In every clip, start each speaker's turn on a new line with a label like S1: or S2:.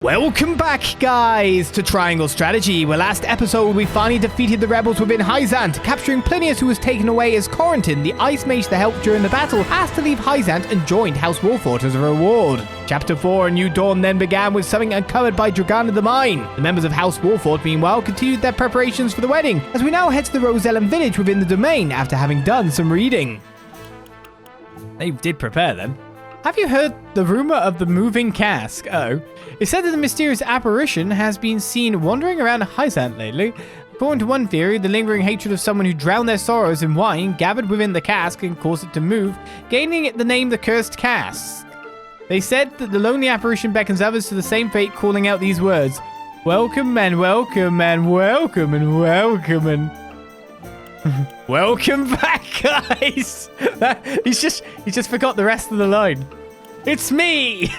S1: Welcome back, guys, to Triangle Strategy, where last episode we finally defeated the rebels within Hyzante, capturing Plinius, who was taken away as Corentin, the ice mage that helped during the battle, asked to leave Hyzante and joined House Wolffort as a reward. Chapter 4, A New Dawn, then began with something uncovered by Dragana the Mine. The members of House Wolffort, meanwhile, continued their preparations for the wedding, as we now head to the Rosellan Village within the domain after having done some reading. They did prepare then. Have you heard the rumor of the moving cask? Oh. It's said that the mysterious apparition has been seen wandering around Hyzante lately. According to one theory, the lingering hatred of someone who drowned their sorrows in wine gathered within the cask and caused it to move, gaining it the name the Cursed Cask. They said that the lonely apparition beckons others to the same fate, calling out these words: welcome and welcome and welcome and welcome and... Welcome back, guys! He's just forgot the rest of the line. It's me!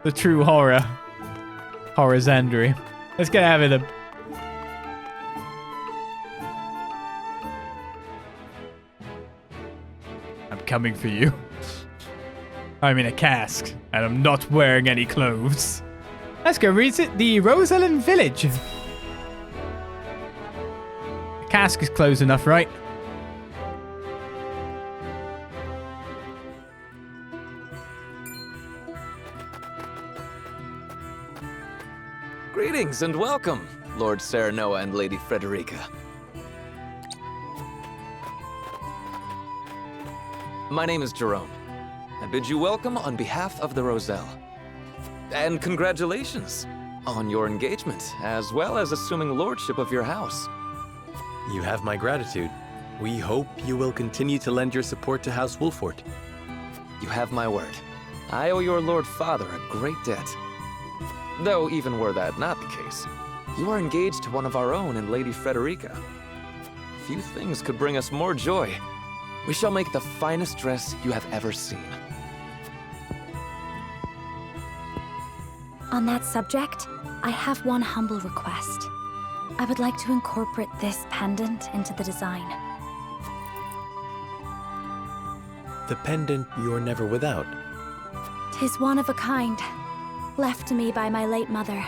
S1: The true horror. Olizandri. Let's get out of them. I'm coming for you. I'm in a cask, and I'm not wearing any clothes. Let's go visit the Rosellan Village. The cask is closed enough, right?
S2: Greetings and welcome, Lord Serenoa and Lady Frederica. My name is Jerome. I bid you welcome on behalf of the Roselle. And congratulations on your engagement, as well as assuming lordship of your house.
S3: You have my gratitude. We hope you will continue to lend your support to House Wolffort.
S2: You have my word. I owe your Lord Father a great debt. Though, even were that not the case, you are engaged to one of our own in Lady Frederica. Few things could bring us more joy. We shall make the finest dress you have ever seen.
S4: On that subject, I have one humble request. I would like to incorporate this pendant into the design.
S3: The pendant you're never without.
S4: 'Tis one of a kind, left to me by my late mother.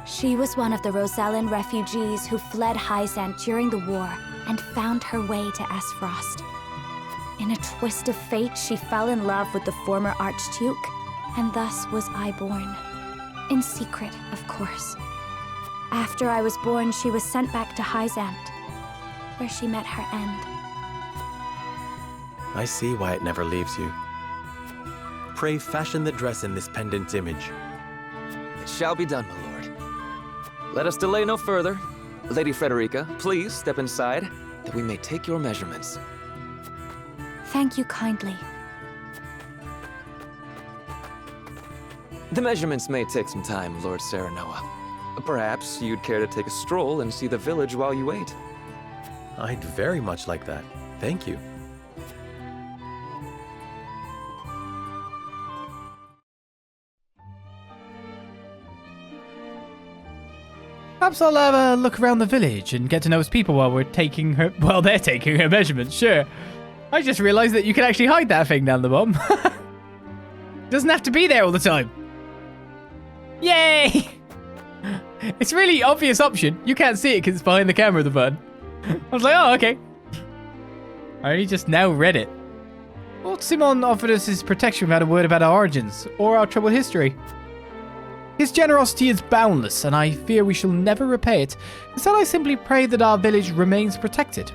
S4: She was one of the Rosellan refugees who fled Hyzante during the war and found her way to Aesfrost. In a twist of fate, she fell in love with the former Archduke, and thus was I born. In secret, of course. After I was born, she was sent back to Hyzante, where she met her end.
S3: I see why it never leaves you. Pray fashion the dress in this pendant's image.
S2: It shall be done, my lord. Let us delay no further. Lady Frederica, please step inside, that we may take your measurements.
S4: Thank you kindly.
S2: The measurements may take some time, Lord Serenoa. Perhaps you'd care to take a stroll and see the village while you wait.
S3: I'd very much like that. Thank you.
S1: Perhaps I'll have a look around the village and get to know its people while they're taking her measurements, sure. I just realized that you can actually hide that thing down the bottom. Doesn't have to be there all the time. Yay! It's a really obvious option. You can't see it because it's behind the camera, the button. I was like, oh, okay. I only just now read it. Lord Simon offered us his protection without a word about our origins or our troubled history. His generosity is boundless, and I fear we shall never repay it. Instead, I simply pray that our village remains protected.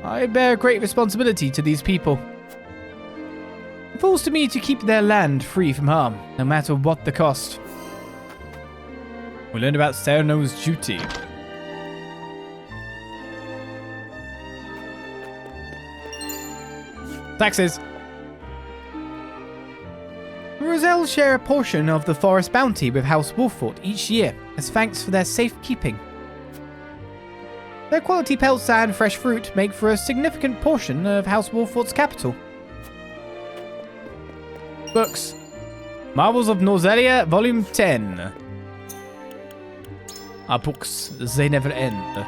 S1: I bear great responsibility to these people. It falls to me to keep their land free from harm, no matter what the cost. We learned about Sereno's duty. Taxes. The Roselle share a portion of the forest bounty with House Wolffort each year, as thanks for their safekeeping. Their quality pelts and fresh fruit make for a significant portion of House Wolffort's capital. Books. Marvels of Norzelia, Volume 10. Our books, they never end.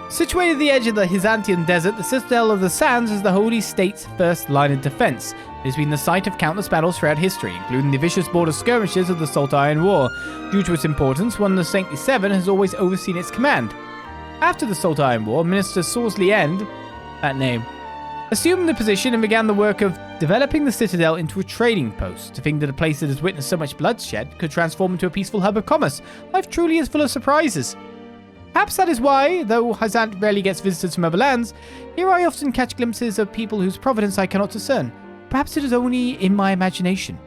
S1: Situated at the edge of the Hyzantean desert, the Citadel of the Sands is the Holy State's first line of defense. It has been the site of countless battles throughout history, including the vicious border skirmishes of the Saltiron War. Due to its importance, one of the Saintly Seven has always overseen its command. After the Saltiron War, Minister Rosellan, that name, assumed the position and began the work of developing the Citadel into a trading post. To think that a place that has witnessed so much bloodshed could transform into a peaceful hub of commerce. Life truly is full of surprises. Perhaps that is why, though Hyzante rarely gets visitors from other lands, here I often catch glimpses of people whose providence I cannot discern. Perhaps it is only in my imagination.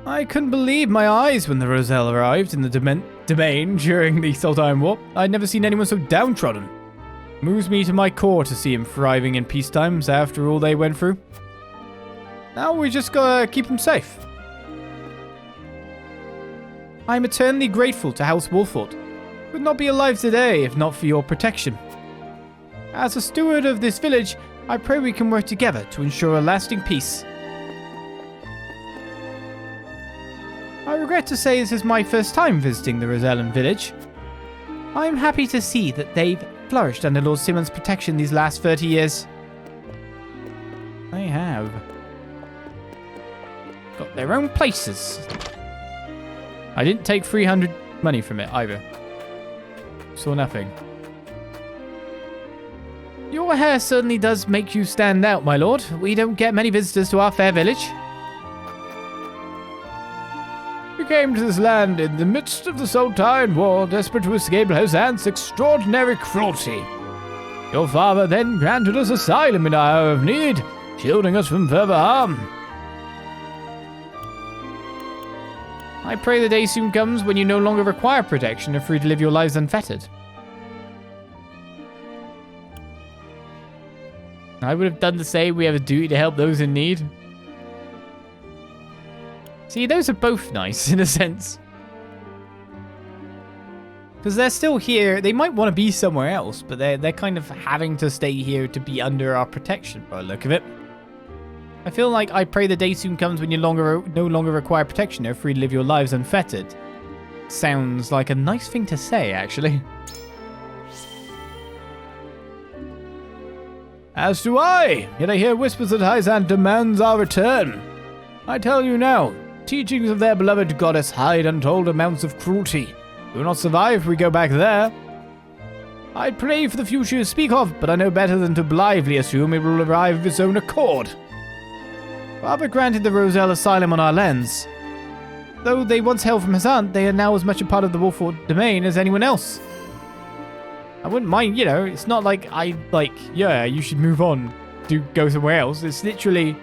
S1: I couldn't believe my eyes when the Roselle arrived in the domain during the Saltiron War. I'd never seen anyone so downtrodden. Moves me to my core to see him thriving in peacetimes after all they went through. Now we just gotta keep him safe. I am eternally grateful to House Wolffort. Would not be alive today if not for your protection. As a steward of this village, I pray we can work together to ensure a lasting peace. I regret to say this is my first time visiting the Rosellan Village. I am happy to see that they've flourished under Lord Simon's protection these last 30 years. They have. Got their own places. I didn't take 300 money from it either. Saw nothing. Your hair certainly does make you stand out, my lord. We don't get many visitors to our fair village. We came to this land in the midst of the Saltiron War, desperate to escape Hyzante's extraordinary cruelty. Your father then granted us asylum in our hour of need, shielding us from further harm. I pray the day soon comes when you no longer require protection and are free to live your lives unfettered. I would have done the same. We have a duty to help those in need. See, those are both nice in a sense. Because they're still here. They might want to be somewhere else, but they're kind of having to stay here to be under our protection by the look of it. I feel like I pray the day soon comes when you no longer require protection and are free to live your lives unfettered. Sounds like a nice thing to say, actually. As do I, yet I hear whispers that Hyzante demands our return. I tell you now, teachings of their beloved goddess hide untold amounts of cruelty. We will not survive if we go back there. I pray for the future you speak of, but I know better than to blithely assume it will arrive of its own accord. Father granted the Roselle asylum on our lands. Though they once hailed from Hyzante, they are now as much a part of the Wolffort domain as anyone else. I wouldn't mind, it's not like yeah, you should move on, go somewhere else. It's literally...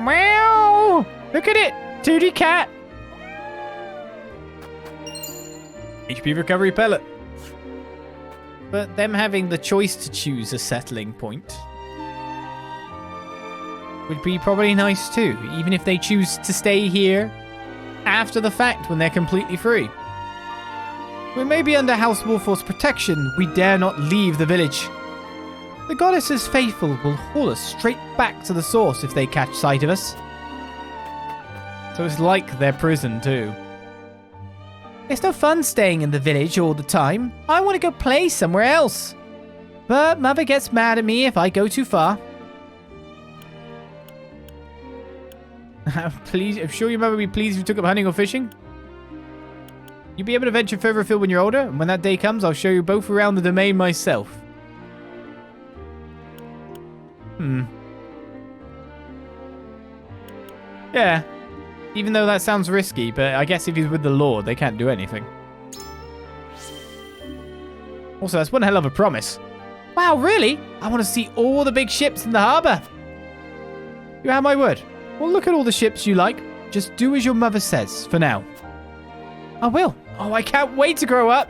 S1: Meow! Look at it! 2D cat! HP recovery pellet. But them having the choice to choose a settling point would be probably nice too, even if they choose to stay here after the fact when they're completely free. We may be under House Wolffort's protection, we dare not leave the village. The goddess's faithful will haul us straight back to the source if they catch sight of us. So it's like their prison too. It's no fun staying in the village all the time. I want to go play somewhere else. But Mother gets mad at me if I go too far. Please, I'm sure your mother would be pleased if you took up hunting or fishing. You'll be able to venture further afield when you're older, and when that day comes, I'll show you both around the domain myself. Yeah. Even though that sounds risky, but I guess if he's with the Lord, they can't do anything. Also, that's one hell of a promise. Wow, really? I want to see all the big ships in the harbour. You have my word. Well, look at all the ships you like. Just do as your mother says, for now. I will. Oh, I can't wait to grow up.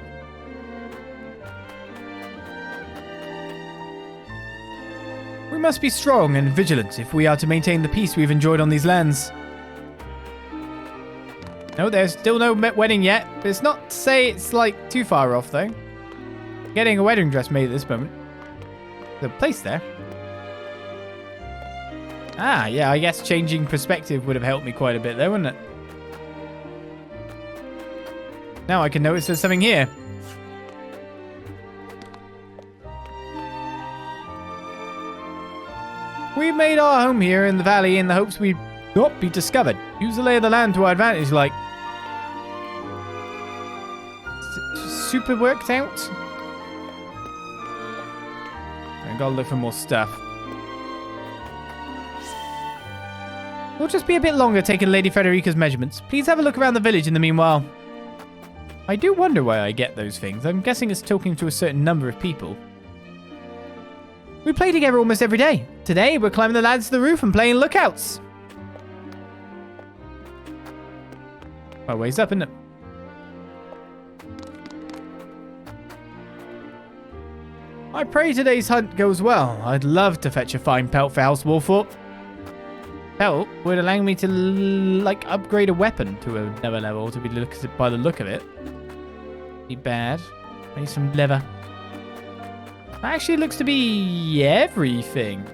S1: We must be strong and vigilant if we are to maintain the peace we've enjoyed on these lands. No, there's still no wedding yet, but it's not to say it's too far off though. Getting a wedding dress made at this moment. The place there. Ah, yeah, I guess changing perspective would have helped me quite a bit there, wouldn't it? Now I can notice there's something here. We've made our home here in the valley in the hopes we'd not be discovered. Use the lay of the land to our advantage, like... super worked out? I gotta look for more stuff. We'll just be a bit longer taking Lady Frederica's measurements. Please have a look around the village in the meanwhile. I do wonder why I get those things. I'm guessing it's talking to a certain number of people. We play together almost every day. Today, we're climbing the ladders to the roof and playing lookouts. My way's up, isn't it? I pray today's hunt goes well. I'd love to fetch a fine pelt for House Wolffort. Pelt would allow me to, like, upgrade a weapon to another level to be looked at by the look of it. Be bad. I need some leather. Actually looks to be everything.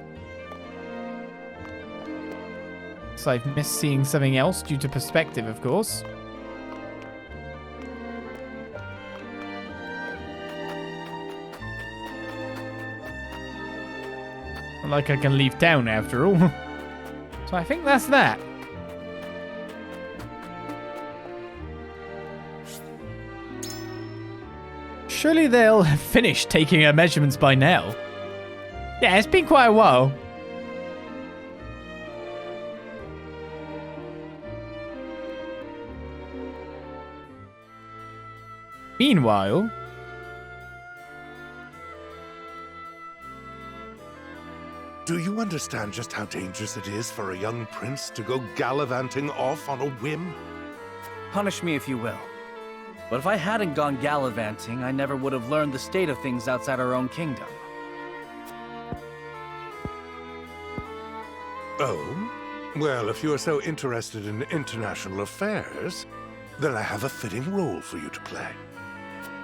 S1: So I've missed seeing something else due to perspective, of course. Not like I can leave town after all. So I think that's that. Surely they'll have finished taking our measurements by now. Yeah, it's been quite a while. Meanwhile...
S5: Do you understand just how dangerous it is for a young prince to go gallivanting off on a whim?
S6: Punish me if you will. But if I hadn't gone gallivanting, I never would have learned the state of things outside our own kingdom.
S5: Oh? Well, if you are so interested in international affairs, then I have a fitting role for you to play.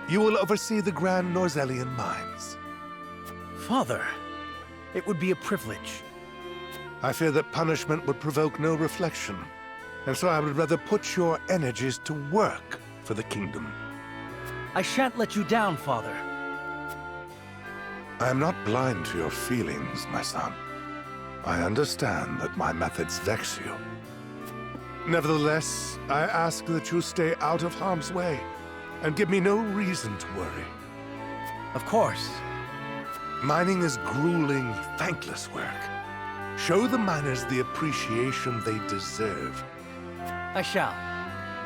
S5: You will oversee the Grand Norzellian mines.
S6: Father, it would be a privilege.
S5: I fear that punishment would provoke no reflection, and so I would rather put your energies to work for the kingdom.
S6: I shan't let you down, Father.
S5: I am not blind to your feelings, my son. I understand that my methods vex you. Nevertheless, I ask that you stay out of harm's way, and give me no reason to worry.
S6: Of course.
S5: Mining is grueling, thankless work. Show the miners the appreciation they deserve.
S6: I shall.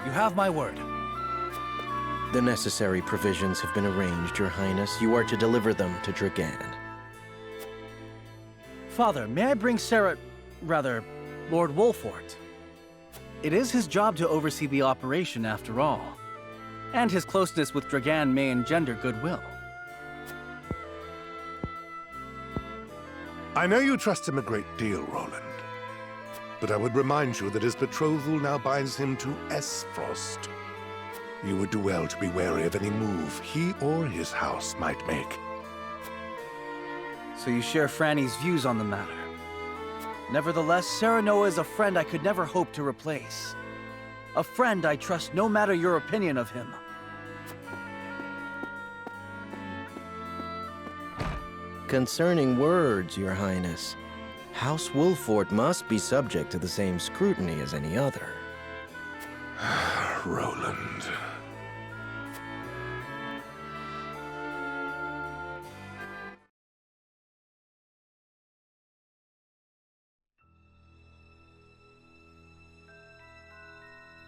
S6: You have my word.
S7: The necessary provisions have been arranged, Your Highness. You are to deliver them to Dragan.
S6: Father, may I bring Lord Wolffort? It is his job to oversee the operation after all. And his closeness with Dragan may engender goodwill.
S5: I know you trust him a great deal, Roland. But I would remind you that his betrothal now binds him to Aesfrost. You would do well to be wary of any move he or his house might make.
S6: So you share Franny's views on the matter. Nevertheless, Serenoa is a friend I could never hope to replace. A friend I trust no matter your opinion of him.
S7: Concerning words, Your Highness, House Wolffort must be subject to the same scrutiny as any other.
S5: Roland.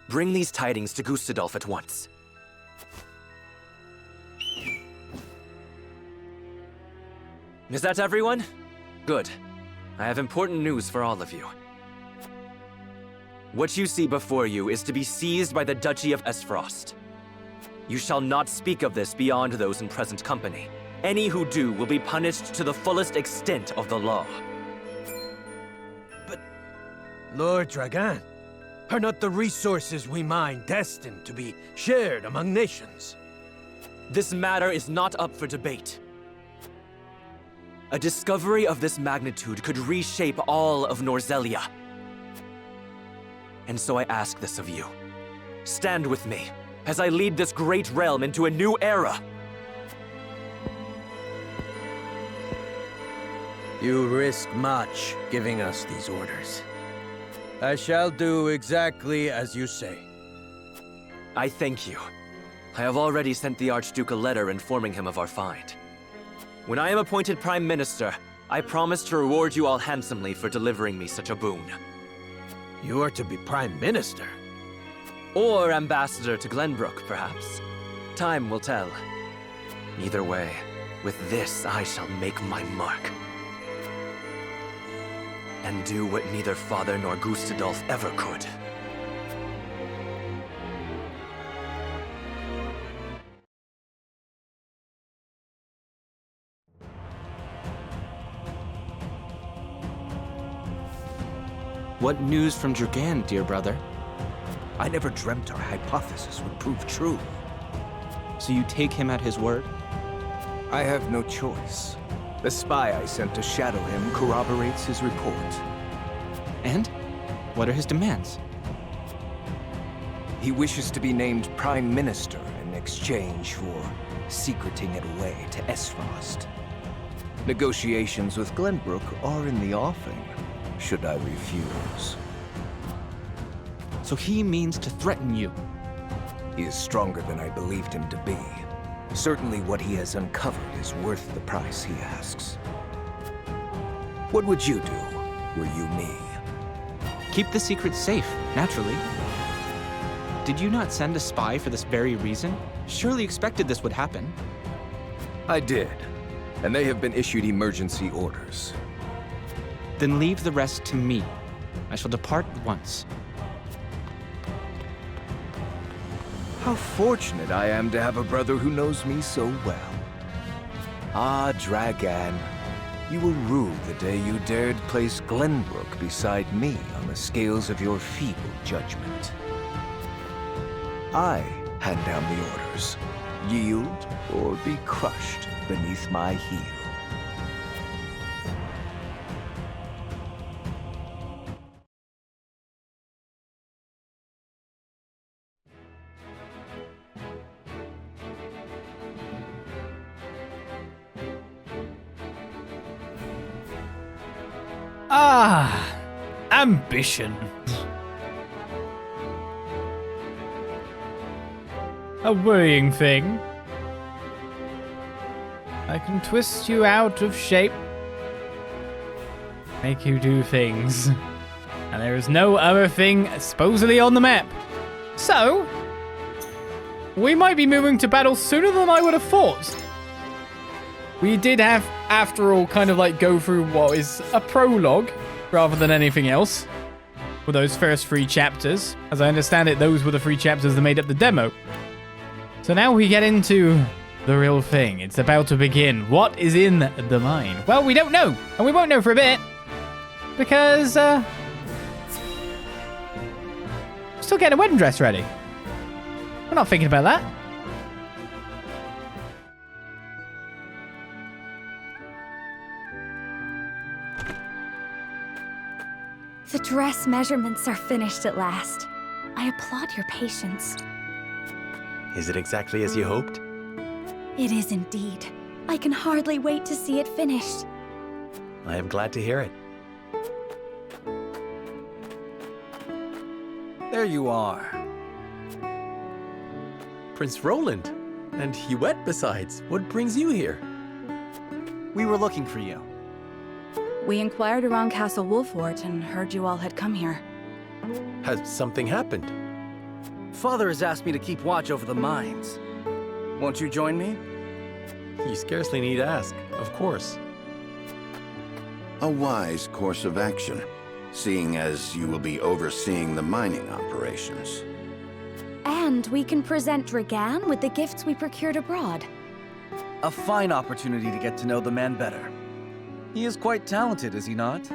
S2: Bring these tidings to Gustadolf at once. Is that everyone? Good. I have important news for all of you. What you see before you is to be seized by the Duchy of Aesfrost. You shall not speak of this beyond those in present company. Any who do will be punished to the fullest extent of the law.
S8: But, Lord Dragan, are not the resources we mine destined to be shared among nations?
S2: This matter is not up for debate. A discovery of this magnitude could reshape all of Norzelia. And so I ask this of you. Stand with me,
S9: as I lead this great realm into a new era.
S8: You risk much giving us these orders. I shall do exactly as you say.
S9: I thank you. I have already sent the Archduke a letter informing him of our find. When I am appointed Prime Minister, I promise to reward you all handsomely for delivering me such a boon.
S8: You are to be Prime Minister.
S9: Or Ambassador to Glenbrook, perhaps. Time will tell. Either way, with this I shall make my mark. And do what neither Father nor Gustadolf ever could.
S10: What news from Dragan, dear brother?
S11: I never dreamt our hypothesis would prove true.
S10: So you take him at his word?
S11: I have no choice. The spy I sent to shadow him corroborates his report.
S10: And? What are his demands?
S11: He wishes to be named Prime Minister in exchange for secreting it away to Aesfrost. Negotiations with Glenbrook are in the offing, should I refuse.
S10: So he means to threaten you?
S11: He is stronger than I believed him to be. Certainly what he has uncovered is worth the price he asks. What would you do, were you me?
S10: Keep the secret safe, naturally. Did you not send a spy for this very reason? Surely expected this would happen.
S11: I did, and they have been issued emergency orders.
S10: Then leave the rest to me. I shall depart at once.
S11: How fortunate I am to have a brother who knows me so well. Ah, Dragan, you will rue the day you dared place Glenbrook beside me on the scales of your feeble judgment. I hand down the orders. Yield or be crushed beneath my heel.
S1: Ah, ambition. A worrying thing. I can twist you out of shape, make you do things, and there is no other thing supposedly on the map. So, we might be moving to battle sooner than I would have thought. We did have, after all, kind of like go through what is a prologue rather than anything else for those first 3 chapters. As I understand it, those were the 3 chapters that made up the demo. So now we get into the real thing. It's about to begin. What is in the mine? Well, we don't know, and we won't know for a bit because still getting a wedding dress ready. We're not thinking about that.
S4: The dress measurements are finished at last. I applaud your patience.
S3: Is it exactly as you hoped?
S4: It is indeed. I can hardly wait to see it finished.
S3: I am glad to hear it.
S6: There you are.
S3: Prince Roland. And Huette besides. What brings you here?
S6: We were looking for you.
S12: We inquired around Castle Wolffort and heard you all had come here.
S3: Has something happened?
S6: Father has asked me to keep watch over the mines. Won't you join me?
S3: You scarcely need ask, of course.
S13: A wise course of action, seeing as you will be overseeing the mining operations.
S4: And we can present Dragan with the gifts we procured abroad.
S6: A fine opportunity to get to know the man better. He is quite talented, is he not?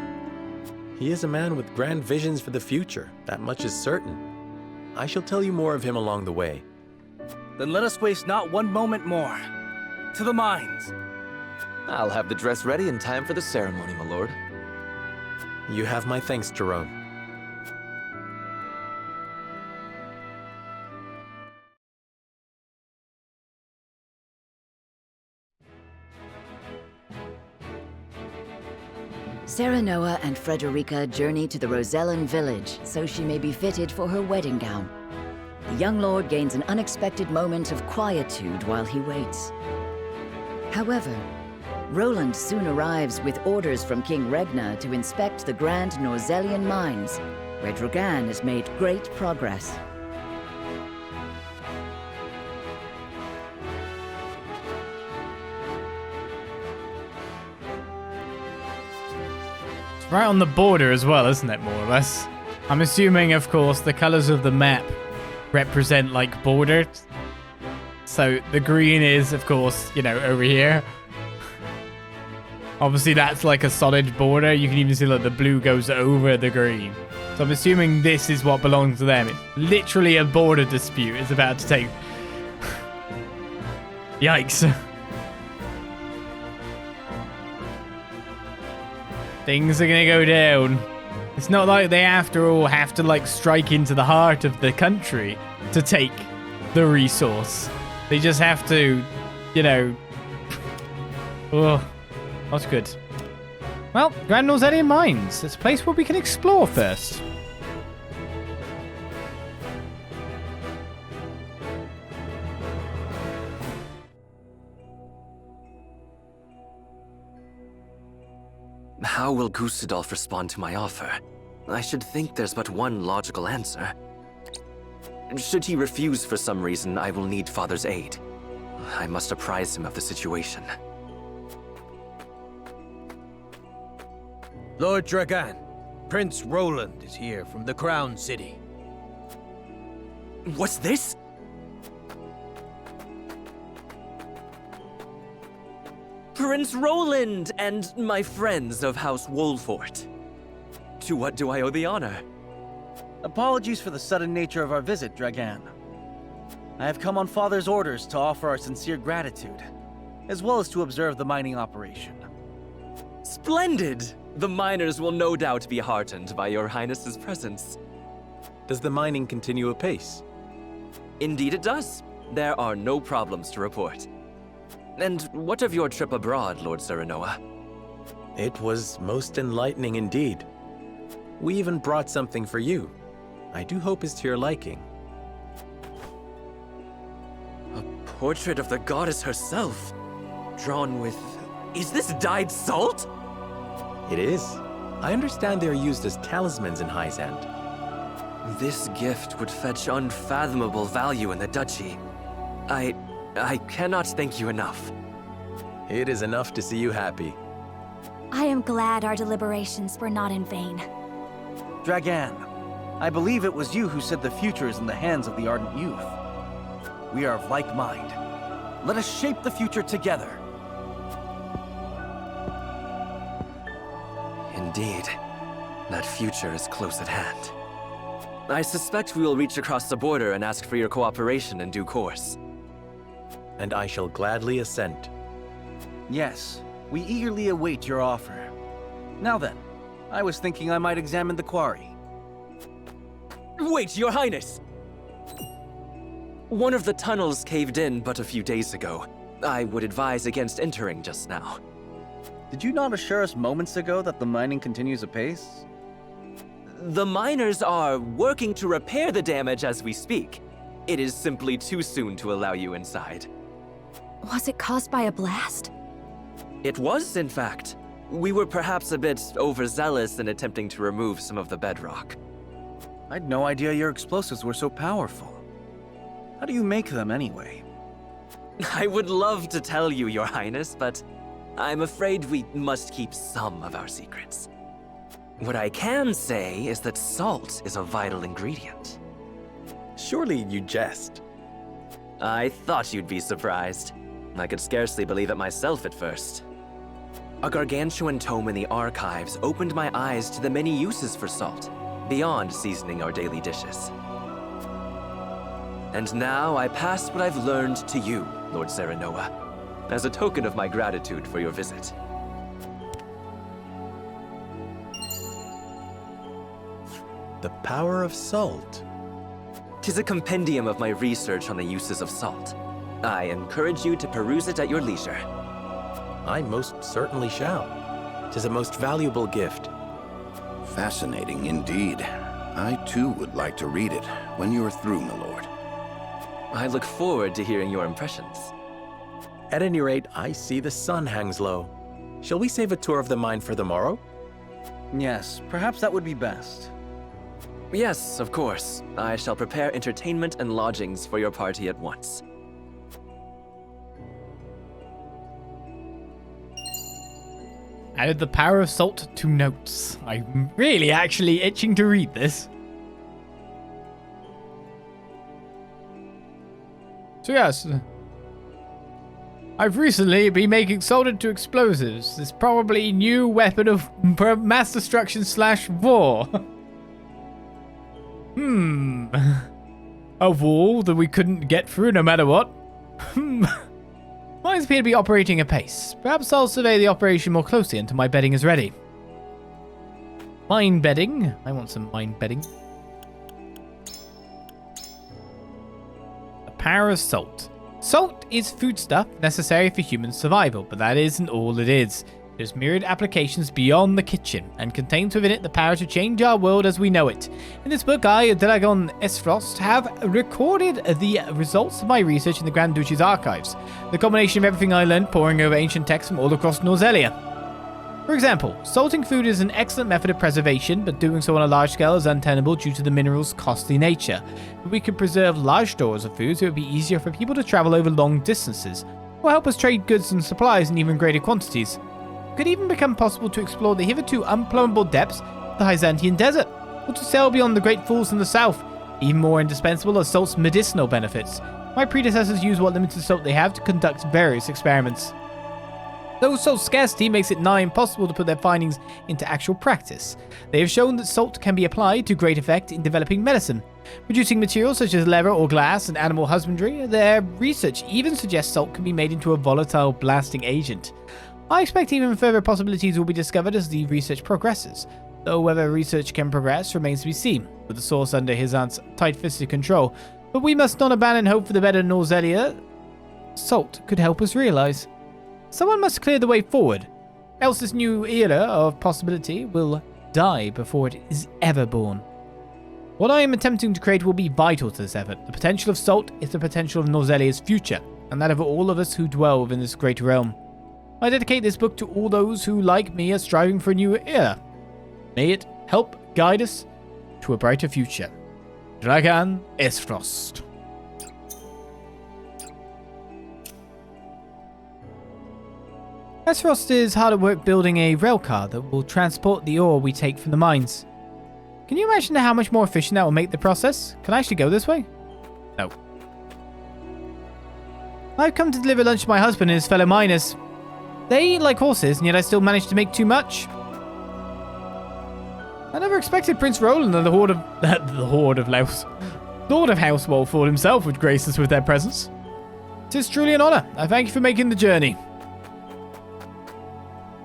S3: He is a man with grand visions for the future, that much is certain. I shall tell you more of him along the way.
S6: Then let us waste not one moment more. To the mines.
S2: I'll have the dress ready in time for the ceremony, my lord.
S3: You have my thanks, Jerome.
S14: Serenoa and Frederica journey to the Rosellan Village so she may be fitted for her wedding gown. The young lord gains an unexpected moment of quietude while he waits. However, Roland soon arrives with orders from King Regna to inspect the grand Norzellian mines, where Dragan has made great progress.
S1: It's right on the border as well, isn't it, more or less? I'm assuming, of course, the colors of the map represent, like, borders. So the green is, of course, you know, over here. Obviously, that's like a solid border. You can even see like the blue goes over the green. So I'm assuming this is what belongs to them. It's literally a border dispute. It's about to take... Yikes. Things are gonna go down. It's not like they, after all, have to like strike into the heart of the country to take the resource. They just have to, you know... Oh, that's good. Well, Grand Norzellian Mines. It's a place where we can explore first.
S9: How will Gustadolf respond to my offer? I should think there's but one logical answer. Should he refuse for some reason, I will need Father's aid. I must apprise him of the situation.
S8: Lord Dragan, Prince Roland is here from the Crown City.
S9: What's this? Prince Roland and my friends of House Wolffort. To what do I owe the honor?
S6: Apologies for the sudden nature of our visit, Dragan. I have come on Father's orders to offer our sincere gratitude, as well as to observe the mining operation.
S9: Splendid! The miners will no doubt be heartened by your Highness's presence.
S3: Does the mining continue apace?
S9: Indeed it does. There are no problems to report. And what of your trip abroad, Lord Serenoa?
S3: It was most enlightening indeed. We even brought something for you. I do hope it's to your liking.
S9: A portrait of the goddess herself, drawn with... Is this dyed salt?
S3: It is. I understand they are used as talismans in Hyzante.
S9: This gift would fetch unfathomable value in the duchy. I cannot thank you enough.
S3: It is enough to see you happy.
S4: I am glad our deliberations were not in vain.
S6: Dragan, I believe it was you who said the future is in the hands of the ardent youth. We are of like mind. Let us shape the future together.
S9: Indeed, that future is close at hand. I suspect we will reach across the border and ask for your cooperation in due course.
S3: And I shall gladly assent.
S6: Yes, we eagerly await your offer. Now then, I was thinking I might examine the quarry.
S9: Wait, Your Highness! One of the tunnels caved in but a few days ago. I would advise against entering just now.
S6: Did you not assure us moments ago that the mining continues apace?
S9: The miners are working to repair the damage as we speak. It is simply too soon to allow you inside.
S4: Was it caused by a blast?
S9: It was, in fact. We were perhaps a bit overzealous in attempting to remove some of the bedrock.
S6: I had no idea your explosives were so powerful. How do you make them anyway?
S9: I would love to tell you, Your Highness, but I'm afraid we must keep some of our secrets. What I can say is that salt is a vital ingredient.
S3: Surely you jest.
S9: I thought you'd be surprised. I could scarcely believe it myself at first. A gargantuan tome in the archives opened my eyes to the many uses for salt, beyond seasoning our daily dishes. And now I pass what I've learned to you, Lord Serenoa, as a token of my gratitude for your visit.
S3: The power of salt.
S9: 'Tis a compendium of my research on the uses of salt. I encourage you to peruse it at your leisure.
S3: I most certainly shall. 'Tis a most valuable gift.
S13: Fascinating indeed. I too would like to read it when you are through, my lord.
S9: I look forward to hearing your impressions.
S3: At any rate, I see the sun hangs low. Shall we save a tour of the mine for the morrow?
S6: Yes, perhaps that would be best.
S9: Yes, of course. I shall prepare entertainment and lodgings for your party at once.
S1: Added the power of salt to notes. I'm really actually itching to read this. So yes, I've recently been making salt into explosives. This probably new weapon of mass destruction / war. A wall that we couldn't get through no matter what. Mines appear to be operating apace. Perhaps I'll survey the operation more closely until my bedding is ready. Mine bedding. I want some mine bedding. The power of salt. Salt is foodstuff necessary for human survival, but that isn't all it is. There's myriad applications beyond the kitchen, and contains within it the power to change our world as we know it. In this book, I, Dragon Aesfrost, have recorded the results of my research in the Grand Duchy's archives. The combination of everything I learned poring over ancient texts from all across Norzelia. For example, salting food is an excellent method of preservation, but doing so on a large scale is untenable due to the mineral's costly nature. But we could preserve large stores of food so it would be easier for people to travel over long distances, or help us trade goods and supplies in even greater quantities. It could even become possible to explore the hitherto unplumbable depths of the Hyzantean desert, or to sail beyond the Great Falls in the south. Even more indispensable are salt's medicinal benefits. My predecessors used what limited salt they have to conduct various experiments. Though salt's scarcity makes it nigh impossible to put their findings into actual practice, they have shown that salt can be applied to great effect in developing medicine. Producing materials such as leather or glass and animal husbandry, their research even suggests salt can be made into a volatile blasting agent. I expect even further possibilities will be discovered as the research progresses, though whether research can progress remains to be seen, with the source under Hyzante's tight-fisted control. But we must not abandon hope for the better Norzelia salt could help us realize. Someone must clear the way forward, else this new era of possibility will die before it is ever born. What I am attempting to create will be vital to this effort. The potential of salt is the potential of Norzelia's future, and that of all of us who dwell within this great realm. I dedicate this book to all those who, like me, are striving for a new era. May it help guide us to a brighter future. Dragon Aesfrost. Aesfrost is hard at work building a railcar that will transport the ore we take from the mines. Can you imagine how much more efficient that will make the process? Can I actually go this way? No. I've come to deliver lunch to my husband and his fellow miners. They eat like horses, and yet I still manage to make too much. I never expected Prince Roland and the Lord of House Wolffort himself would grace us with their presence. 'Tis truly an honor. I thank you for making the journey.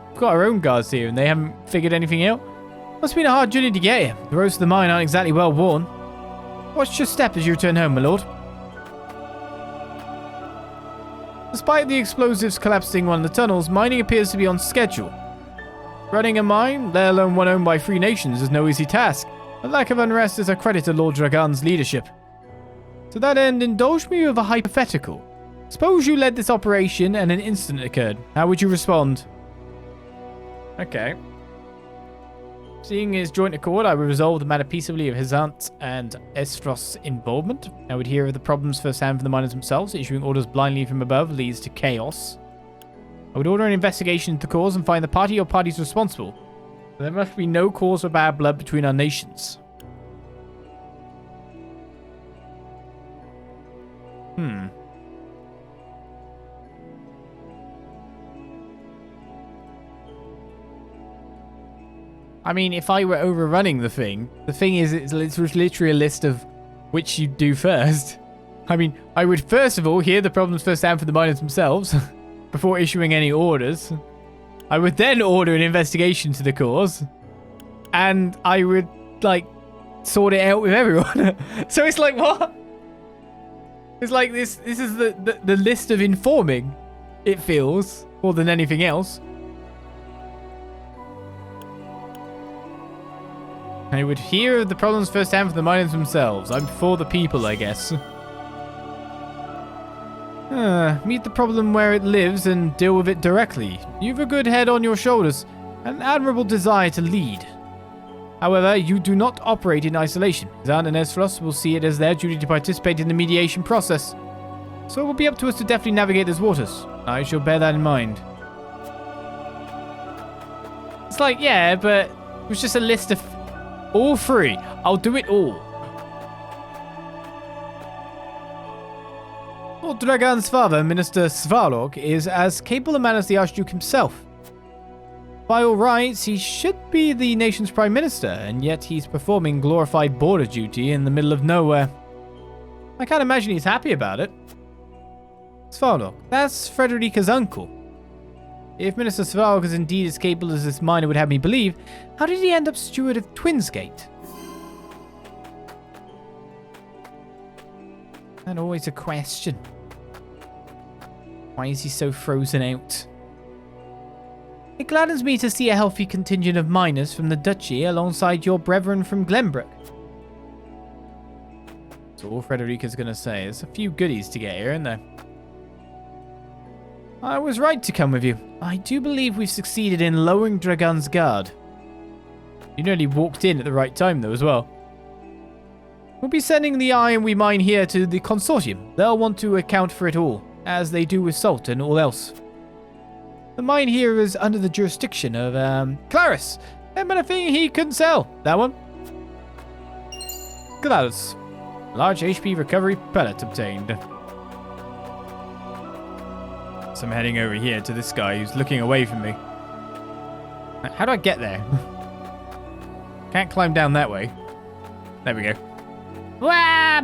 S1: We've got our own guards here, and they haven't figured anything out. Must have been a hard journey to get here. The roads to the mine aren't exactly well worn. Watch your step as you return home, my lord. Despite the explosives collapsing one of the tunnels, mining appears to be on schedule. Running a mine, let alone one owned by 3 nations, is no easy task. A lack of unrest is a credit to Lord Dragon's leadership. To that end, indulge me with a hypothetical. Suppose you led this operation and an incident occurred. How would you respond? Okay. Seeing his joint accord, I would resolve the matter peaceably of Hyzante and Aesfrost's involvement. I would hear of the problems firsthand from the miners themselves. Issuing orders blindly from above leads to chaos. I would order an investigation into the cause and find the party or parties responsible. There must be no cause for bad blood between our nations. I mean, if I were overrunning the thing is, it's literally a list of which you do first. I mean, I would first of all hear the problems firsthand from the miners themselves before issuing any orders. I would then order an investigation to the cause, and I would, like, sort it out with everyone. So it's like, what? It's like this is the list of informing, it feels, more than anything else. I would hear of the problems firsthand from the miners themselves. I'm for the people, I guess. Meet the problem where it lives and deal with it directly. You've a good head on your shoulders, and an admirable desire to lead. However, you do not operate in isolation. Zan and Aesfrost will see it as their duty to participate in the mediation process. So it will be up to us to deftly navigate those waters. I shall bear that in mind. It's like, yeah, but it was just a list of all three. I'll do it all. Lord Dragan's father, Minister Svarlog, is as capable a man as the Archduke himself. By all rights, he should be the nation's prime minister, and yet he's performing glorified border duty in the middle of nowhere. I can't imagine he's happy about it. Svarlog, that's Frederica's uncle. If Minister Svarlog is indeed as capable as this miner would have me believe, how did he end up steward of Twinsgate? And always a question. Why is he so frozen out? It gladdens me to see a healthy contingent of miners from the duchy alongside your brethren from Glenbrook. That's all Frederica's going to say. There's a few goodies to get here, isn't there? I was right to come with you. I do believe we've succeeded in lowering Dragan's guard. You nearly walked in at the right time, though, as well. We'll be sending the iron we mine here to the consortium. They'll want to account for it all, as they do with salt and all else. The mine here is under the jurisdiction of, Claris. And but a thing he couldn't sell. That one. Gladys. Large HP recovery pellet obtained. So I'm heading over here to this guy who's looking away from me. How do I get there? Can't climb down that way. There we go. Wah!